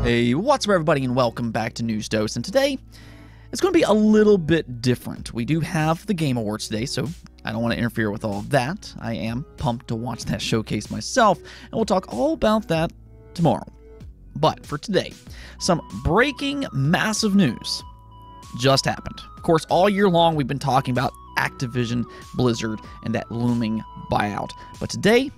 Hey, what's up everybody and welcome back to News Dose, and today it's going to be a little bit different. We do have the Game Awards today, so I don't want to interfere with all of that. I am pumped to watch that showcase myself, and we'll talk all about that tomorrow. But for today, some breaking massive news just happened. Of course, all year long we've been talking about Activision Blizzard and that looming buyout. But today,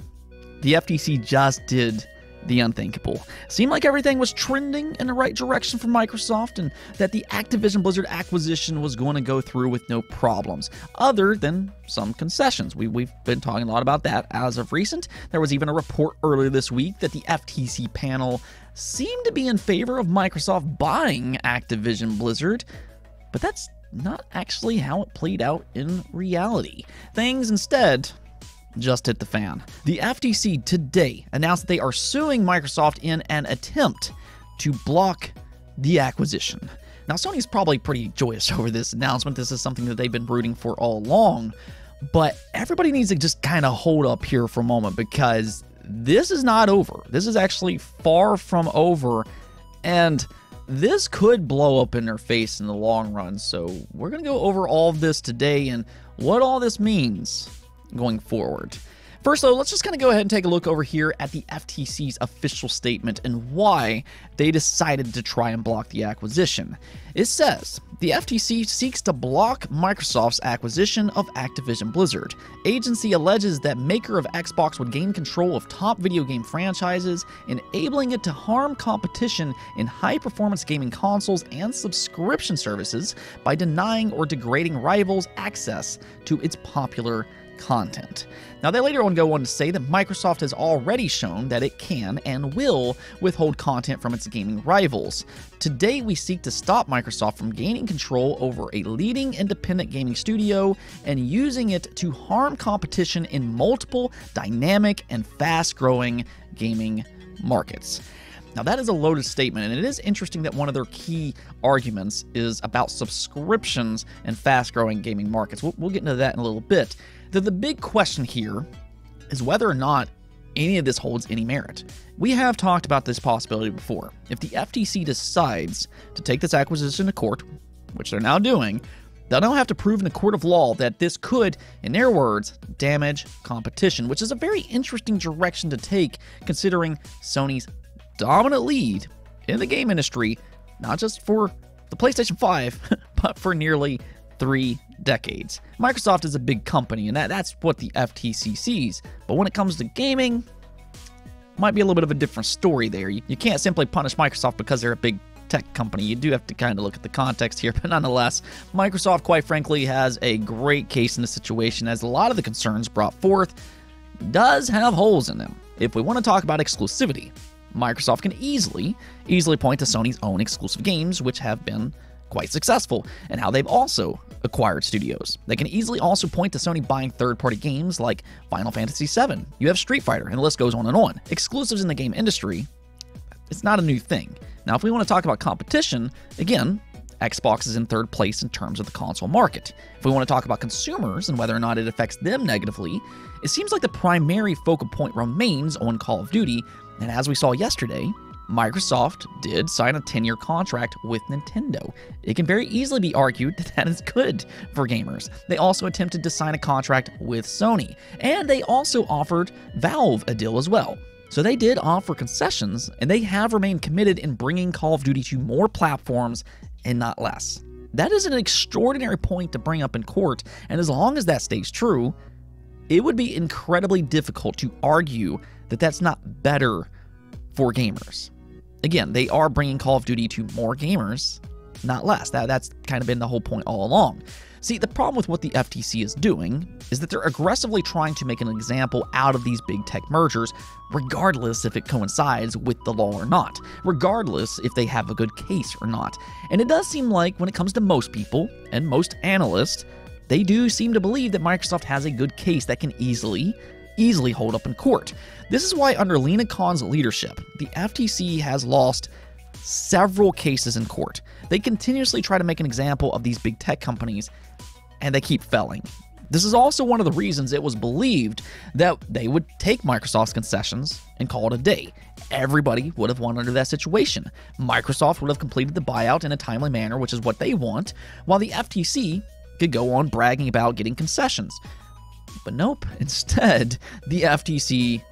the FTC just did the unthinkable. Seemed like everything was trending in the right direction for Microsoft and that the Activision Blizzard acquisition was going to go through with no problems, other than some concessions. We've been talking a lot about that as of recent. There was even a report earlier this week that the FTC panel seemed to be in favor of Microsoft buying Activision Blizzard, but that's not actually how it played out in reality. Things instead just hit the fan. The FTC today announced that they are suing Microsoft in an attempt to block the acquisition. Now, Sony's probably pretty joyous over this announcement. This is something that they've been rooting for all along, but everybody needs to just kind of hold up here for a moment because this is not over. This is actually far from over, and this could blow up in their face in the long run. So we're going to go over all of this today and what all this means going forward. First, though, let's just kind of go ahead and take a look over here at the FTC's official statement and why they decided to try and block the acquisition. It says, the FTC seeks to block Microsoft's acquisition of Activision Blizzard. Agency alleges that maker of Xbox would gain control of top video game franchises, enabling it to harm competition in high-performance gaming consoles and subscription services by denying or degrading rivals access to its popular content. Now, they later on go on to say that Microsoft has already shown that it can and will withhold content from its gaming rivals. Today, we seek to stop Microsoft from gaining control over a leading independent gaming studio and using it to harm competition in multiple dynamic and fast-growing gaming markets. Now, that is a loaded statement, and it is interesting that one of their key arguments is about subscriptions and fast-growing gaming markets. We'll get into that in a little bit. The big question here is whether or not any of this holds any merit. We have talked about this possibility before. If the FTC decides to take this acquisition to court, which they're now doing, they'll now have to prove in a court of law that this could, in their words, damage competition, which is a very interesting direction to take considering Sony's dominant lead in the game industry, not just for the PlayStation 5, but for nearly 3 decades. Microsoft is a big company, and that's what the FTC sees. But when it comes to gaming, might be a little bit of a different story there. You can't simply punish Microsoft because they're a big tech company. You do have to kind of look at the context here, but nonetheless, Microsoft, quite frankly, has a great case in the situation, as a lot of the concerns brought forth does have holes in them. If we want to talk about exclusivity, Microsoft can easily point to Sony's own exclusive games, which have been quite successful, and how they've also acquired studios. They can easily also point to Sony buying third-party games like Final Fantasy VII. You have Street Fighter, and the list goes on and on. Exclusives in the game industry, it's not a new thing. Now, if we want to talk about competition, again, Xbox is in third place in terms of the console market. If we want to talk about consumers and whether or not it affects them negatively, it seems like the primary focal point remains on Call of Duty, and as we saw yesterday, Microsoft did sign a 10-year contract with Nintendo. It can very easily be argued that that is good for gamers. They also attempted to sign a contract with Sony, and they also offered Valve a deal as well. So they did offer concessions, and they have remained committed in bringing Call of Duty to more platforms and not less. That is an extraordinary point to bring up in court, and as long as that stays true, it would be incredibly difficult to argue that that's not better for gamers. Again, they are bringing Call of Duty to more gamers, not less. That's kind of been the whole point all along. See, the problem with what the FTC is doing is that they're aggressively trying to make an example out of these big tech mergers, regardless if it coincides with the law or not, regardless if they have a good case or not. And it does seem like when it comes to most people and most analysts, they do seem to believe that Microsoft has a good case that can easily hold up in court. This is why under Lina Khan's leadership, the FTC has lost several cases in court. They continuously try to make an example of these big tech companies, and they keep failing. This is also one of the reasons it was believed that they would take Microsoft's concessions and call it a day. everybody would have won under that situation. Microsoft would have completed the buyout in a timely manner, which is what they want, while the FTC could go on bragging about getting concessions. But nope, instead, the FTC,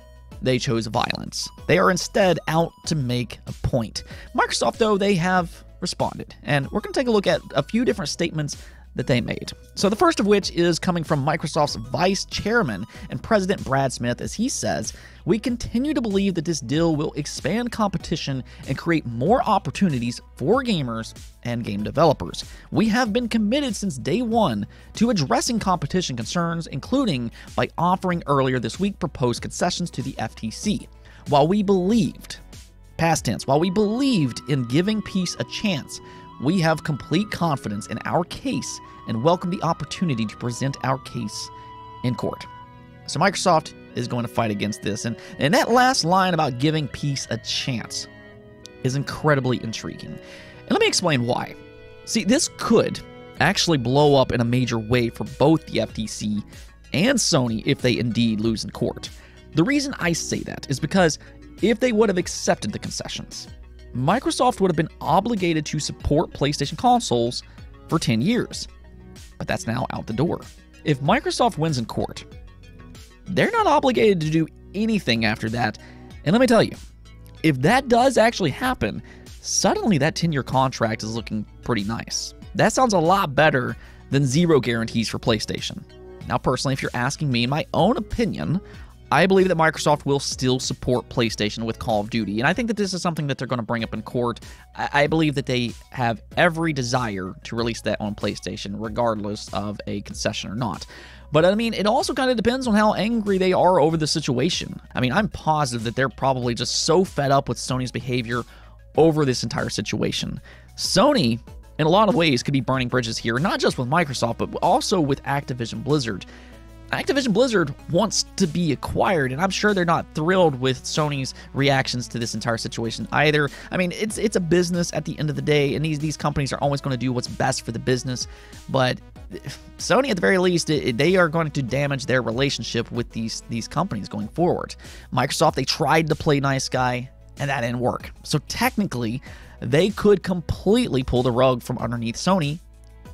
they chose violence. They are instead out to make a point. Microsoft, though, they have responded, and we're going to take a look at a few different statements that they made. So the first of which is coming from Microsoft's vice chairman and president Brad Smith, as he says, "We continue to believe that this deal will expand competition and create more opportunities for gamers and game developers. We have been committed since day one to addressing competition concerns, including by offering earlier this week proposed concessions to the FTC. While we believed, past tense, while we believed in giving peace a chance, we have complete confidence in our case and welcome the opportunity to present our case in court." So Microsoft is going to fight against this. And that last line about giving peace a chance is incredibly intriguing. And let me explain why. See, this could actually blow up in a major way for both the FTC and Sony if they indeed lose in court. The reason I say that is because if they would have accepted the concessions, Microsoft would have been obligated to support PlayStation consoles for 10 years. But that's now out the door. If Microsoft wins in court, they're not obligated to do anything after that. And let me tell you, if that does actually happen, suddenly that 10-year contract is looking pretty nice. That sounds a lot better than zero guarantees for PlayStation. Now, personally, if you're asking me, in my own opinion, I believe that Microsoft will still support PlayStation with Call of Duty, and I think that this is something that they're going to bring up in court. I believe that they have every desire to release that on PlayStation, regardless of a concession or not. But I mean, it also kind of depends on how angry they are over the situation. I mean, I'm positive that they're probably just so fed up with Sony's behavior over this entire situation. Sony, in a lot of ways, could be burning bridges here, not just with Microsoft, but also with Activision Blizzard. Activision Blizzard wants to be acquired, and I'm sure they're not thrilled with Sony's reactions to this entire situation either. I mean, it's a business at the end of the day, and these companies are always going to do what's best for the business, but Sony, at the very least, they are going to damage their relationship with these companies going forward. Microsoft, they tried to play nice guy, and that didn't work. So technically, they could completely pull the rug from underneath Sony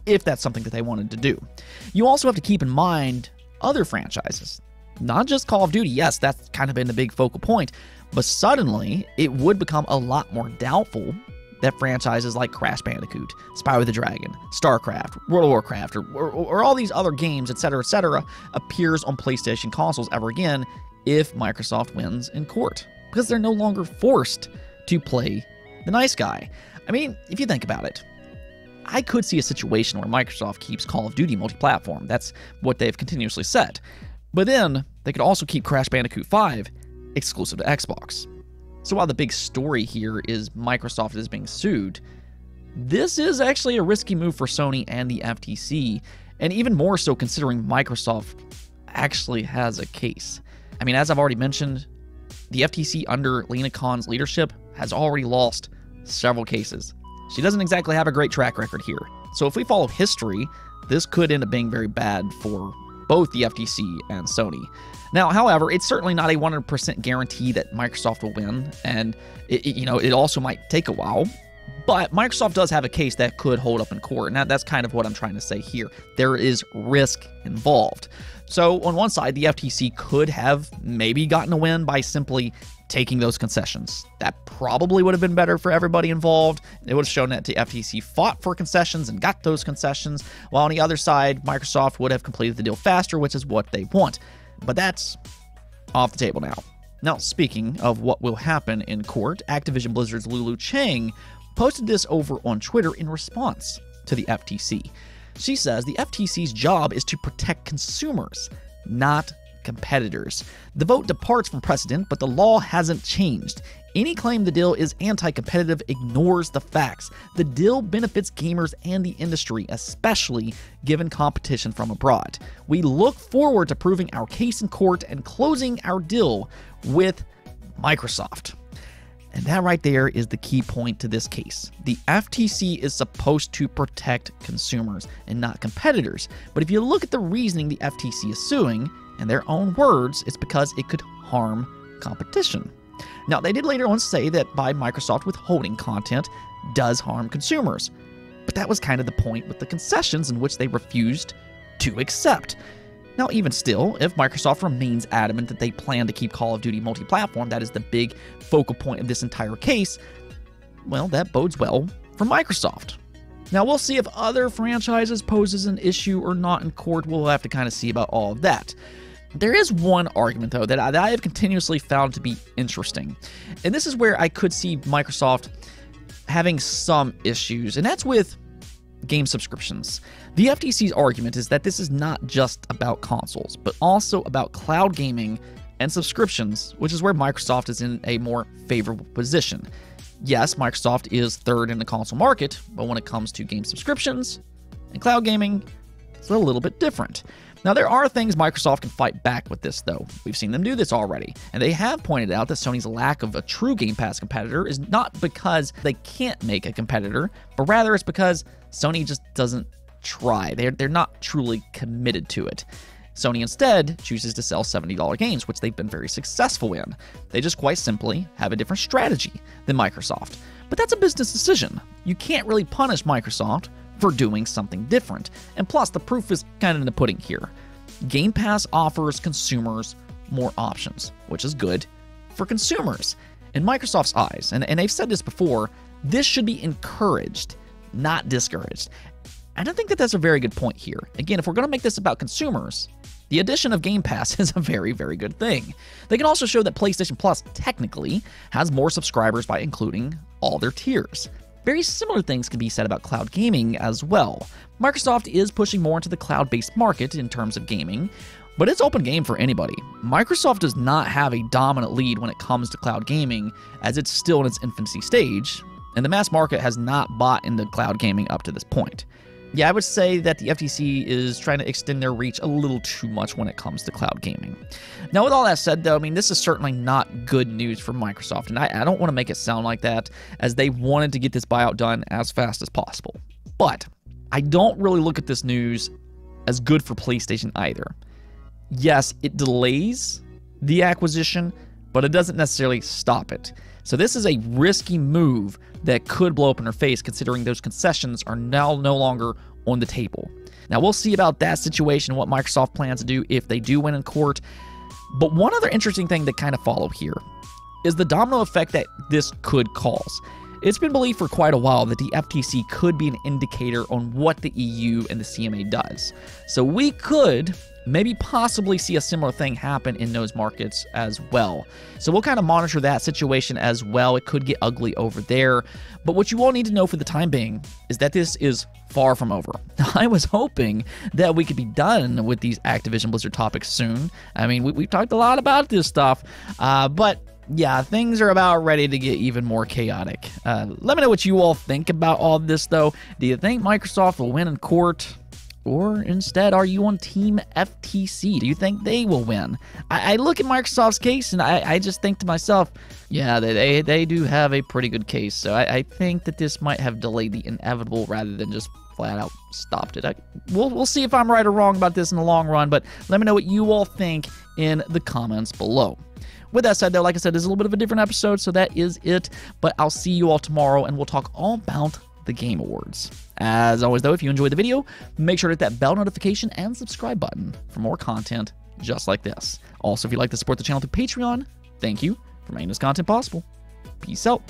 if that's something that they wanted to do. You also have to keep in mind other franchises, not just Call of Duty. Yes, that's kind of been the big focal point, but suddenly it would become a lot more doubtful that franchises like Crash Bandicoot, Spyro the Dragon, StarCraft, World of Warcraft, or all these other games, etc., appears on PlayStation consoles ever again if Microsoft wins in court, because they're no longer forced to play the nice guy. I mean, if you think about it, I could see a situation where Microsoft keeps Call of Duty multi-platform. That's what they've continuously said. But then they could also keep Crash Bandicoot 5 exclusive to Xbox. So while the big story here is Microsoft is being sued, this is actually a risky move for Sony and the FTC, and even more so considering Microsoft actually has a case. I mean, as I've already mentioned, the FTC under Lena Khan's leadership has already lost several cases. She doesn't exactly have a great track record here. So if we follow history, this could end up being very bad for both the FTC and Sony. Now, however, it's certainly not a 100% guarantee that Microsoft will win, and it also might take a while. But Microsoft does have a case that could hold up in court, and that's kind of what I'm trying to say here. There is risk involved. So on one side, the FTC could have maybe gotten a win by simply taking those concessions. That probably would have been better for everybody involved. It would have shown that the FTC fought for concessions and got those concessions, while on the other side, Microsoft would have completed the deal faster, which is what they want. But that's off the table now. Now, speaking of what will happen in court, Activision Blizzard's Lulu Chang posted this over on Twitter in response to the FTC. She says the FTC's job is to protect consumers, not competitors. The vote departs from precedent, but the law hasn't changed. Any claim the deal is anti-competitive ignores the facts. The deal benefits gamers and the industry, especially given competition from abroad. We look forward to proving our case in court and closing our deal with Microsoft. And that right there is the key point to this case. The FTC is supposed to protect consumers and not competitors. But if you look at the reasoning the FTC is suing, in their own words, it's because it could harm competition. Now, they did later on say that by Microsoft withholding content does harm consumers, but that was kind of the point with the concessions in which they refused to accept. Now, even still, if Microsoft remains adamant that they plan to keep Call of Duty multi-platform, that is the big focal point of this entire case, well, that bodes well for Microsoft. Now, we'll see if other franchises poses an issue or not in court. We'll have to kind of see about all of that. There is one argument, though, that I have continuously found to be interesting, and this is where I could see Microsoft having some issues, and that's with game subscriptions. The FTC's argument is that this is not just about consoles, but also about cloud gaming and subscriptions, which is where Microsoft is in a more favorable position. Yes, Microsoft is third in the console market, but when it comes to game subscriptions and cloud gaming, it's a little bit different. Now, there are things Microsoft can fight back with this, though. We've seen them do this already, and they have pointed out that Sony's lack of a true Game Pass competitor is not because they can't make a competitor, but rather it's because Sony just doesn't try. They're not truly committed to it. Sony instead chooses to sell $70 games, which they've been very successful in. They just quite simply have a different strategy than Microsoft. But that's a business decision. You can't really punish Microsoft for doing something different. And plus, the proof is kind of in the pudding here. Game Pass offers consumers more options, which is good for consumers. In Microsoft's eyes, and they've said this before, this should be encouraged, not discouraged. And I think that that's a very good point here. Again, if we're going to make this about consumers, the addition of Game Pass is a very, very good thing. They can also show that PlayStation Plus technically has more subscribers by including all their tiers. Very similar things can be said about cloud gaming as well. Microsoft is pushing more into the cloud-based market in terms of gaming, but it's open game for anybody. Microsoft does not have a dominant lead when it comes to cloud gaming, as it's still in its infancy stage, and the mass market has not bought into cloud gaming up to this point. Yeah, I would say that the FTC is trying to extend their reach a little too much when it comes to cloud gaming. Now, with all that said, though, I mean, this is certainly not good news for Microsoft, and I don't want to make it sound like that, as they wanted to get this buyout done as fast as possible. But I don't really look at this news as good for PlayStation either. Yes, it delays the acquisition, but it doesn't necessarily stop it. So this is a risky move that could blow up in their face, considering those concessions are now no longer on the table. Now, we'll see about that situation, what Microsoft plans to do if they do win in court. But one other interesting thing to kind of follow here is the domino effect that this could cause. It's been believed for quite a while that the FTC could be an indicator on what the EU and the CMA does. So we could maybe possibly see a similar thing happen in those markets as well. So we'll kind of monitor that situation as well. It could get ugly over there. But what you all need to know for the time being is that this is far from over. I was hoping that we could be done with these Activision Blizzard topics soon. I mean, we've talked a lot about this stuff, but yeah, things are about ready to get even more chaotic. Let me know what you all think about all this, though. Do you think Microsoft will win in court? Or instead, are you on Team FTC? Do you think they will win? I look at Microsoft's case, and I just think to myself, yeah, they do have a pretty good case. So I think that this might have delayed the inevitable rather than just flat out stopped it. We'll see if I'm right or wrong about this in the long run, but let me know what you all think in the comments below. With that said, though, like I said, this is a little bit of a different episode, so that is it. But I'll see you all tomorrow, and we'll talk all about the Game Awards. As always, though, if you enjoyed the video, make sure to hit that bell notification and subscribe button for more content just like this. Also, if you'd like to support the channel through Patreon, thank you for making this content possible. Peace out.